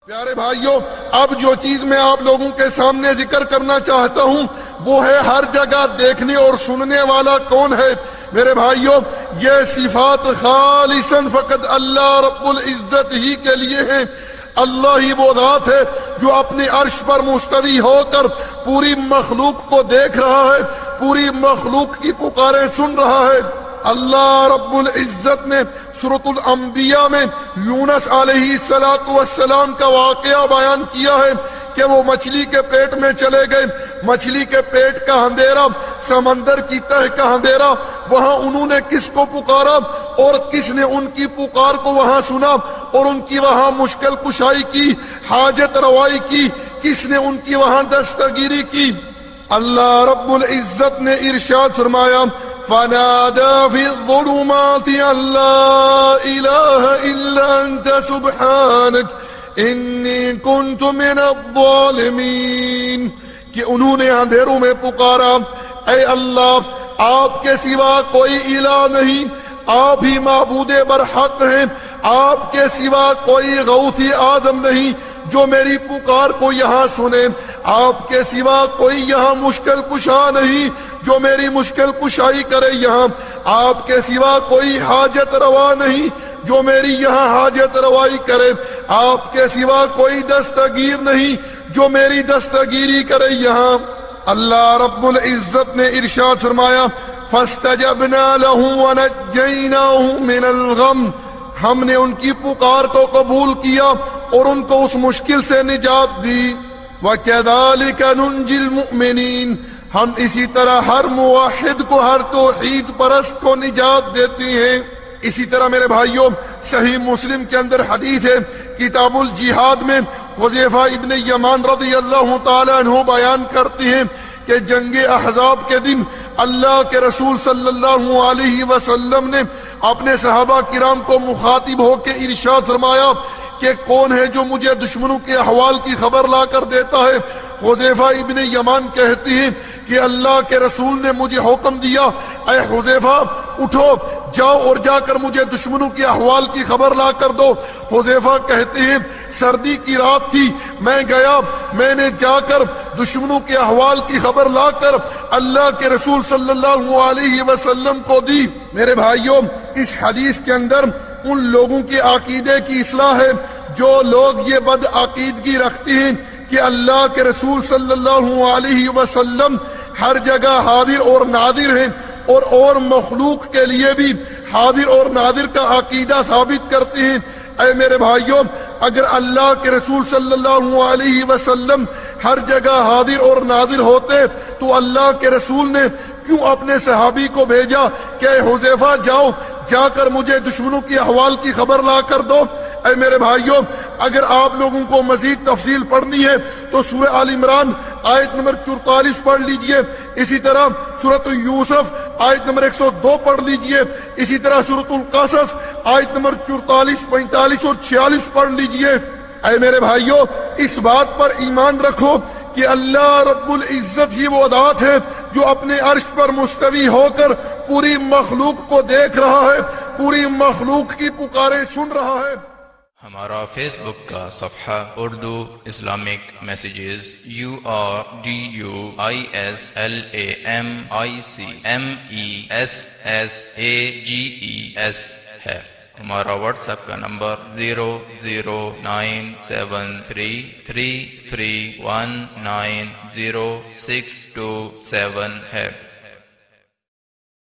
پیارے بھائیوں، اب جو چیز میں آپ لوگوں کے سامنے ذکر کرنا چاہتا ہوں وہ ہے ہر جگہ دیکھنے اور سننے والا کون ہے۔ میرے بھائیوں، یہ صفات خالصاً فقط اللہ رب العزت ہی کے لیے ہیں۔ اللہ ہی وہ ذات ہے جو اپنے عرش پر مستوی ہو کر پوری مخلوق کو دیکھ رہا ہے، پوری مخلوق کی پکاریں سن رہا ہے۔ اللہ رب العزت نے سورۃ الانبیاء میں یونس علیہ السلام کا واقعہ بیان کیا ہے کہ وہ مچھلی کے پیٹ میں چلے گئے، مچھلی کے پیٹ کا اندھیرا، سمندر کی تہ کا اندھیرا، وہاں انہوں نے کس کو پکارا اور کس نے ان کی پکار کو وہاں سنا اور ان کی وہاں مشکل کشائی کی، حاجت روائی کی، کس نے ان کی وہاں دستگیری کی؟ اللہ رب العزت نے ارشاد فرمایا فَنَادَى فِي الظُّلُمَاتِ أَن لَّا إِلَٰهَ إِلَّا أَنتَ سُبْحَانَكَ إِنِّي كُنتُ مِنَ الظَّالِمِينَ، کہ انہوں نے اندھیروں میں پکارا، اے اللہ آپ کے سوا کوئی الہ نہیں، آپ ہی معبود برحق ہیں، آپ کے سوا کوئی غوث اعظم نہیں جو میری پکار کو یہاں سنے، آپ کے سوا کوئی یہاں مشکل کشا نہیں جو میری مشکل کشائی کرے، یہاں آپ کے سوا کوئی حاجت روا نہیں جو میری یہاں حاجت روائی کرے، آپ کے سوا کوئی دستگیر نہیں جو میری دستگیری کرے یہاں۔ اللہ رب العزت نے ارشاد فرمایا فَاسْتَجَبْنَا لَهُ وَنَجَّيْنَاهُ مِنَ الْغَمِّ، ہم نے ان کی پکار کو قبول کیا اور ان کو اس مشکل سے نجات دی۔ وَكَذَلِكَ نُنْجِي الْمُؤْمِنِينَ، ہم اسی طرح ہر موحد کو، ہر توحید پرست کو نجات دیتے ہیں۔ اسی طرح میرے بھائیوں، صحیح مسلم کے اندر حدیث ہے، کتاب الجہاد میں حذیفہ ابن یمان رضی اللہ تعالی عنہ بیان کرتے ہیں کہ جنگ احزاب کے دن اللہ کے رسول صلی اللہ علیہ وسلم نے اپنے صحابہ کرام کو مخاطب ہو کے ارشاد فرمایا کہ کون ہے جو مجھے دشمنوں کے احوال کی خبر لا کر دیتا ہے؟ حذیفہ ابن یمان کہتے ہیں کہ اللہ کے رسول نے مجھے حکم دیا، اے حذیفہ اٹھو، جاؤ اور جا کر مجھے دشمنوں کے احوال کی خبر لا کر دو۔ حذیفہ کہتے ہیں سردی کی رات تھی، میں گیا، میں نے جا کر دشمنوں کے احوال کی خبر لا کر اللہ کے رسول صلی اللہ علیہ وسلم کو دی۔ میرے بھائیوں، اس حدیث کے اندر ان لوگوں کے عقیدے کی اصلاح ہے جو لوگ یہ بد عقیدگی رکھتے ہیں کہ اللہ کے رسول صلی اللہ علیہ وسلم ہر جگہ حاضر اور ناظر ہیں اور مخلوق کے لیے بھی حاضر اور ناظر کا عقیدہ ثابت کرتے ہیں۔ اے میرے بھائیوں، اگر اللہ کے رسول صلی اللہ علیہ وسلم ہر جگہ حاضر اور ناظر ہوتے تو اللہ کے رسول نے کیوں اپنے صحابی کو بھیجا کہ اے حذیفہ جاؤ، جا کر مجھے دشمنوں کی احوال کی خبر لا کر دو؟ اے میرے بھائیوں، اگر آپ لوگوں کو مزید تفصیل پڑھنی ہے تو سورہ آل عمران آیت نمبر 44 پڑھ لیجئے، اسی طرح سورۃ یوسف آیت نمبر 102 پڑھ لیجئے، اسی طرح سورۃ القصص آیت نمبر 44، 45 اور 46 پڑھ لیجئے۔ اے میرے بھائیوں، اس بات پر ایمان رکھو کہ اللہ رب العزت ہی وہ ذات ہے جو اپنے عرش پر مستوی ہو کر پوری مخلوق کو دیکھ رہا ہے، پوری مخلوق کی پکاریں سن رہا ہے۔ ہمارا فیس بک کا صفحہ اردو اسلامک میسیجز URDUISLAMICMESSAGES ہے۔ ہمارا واٹس ایپ کا نمبر 0097333190627 ہے۔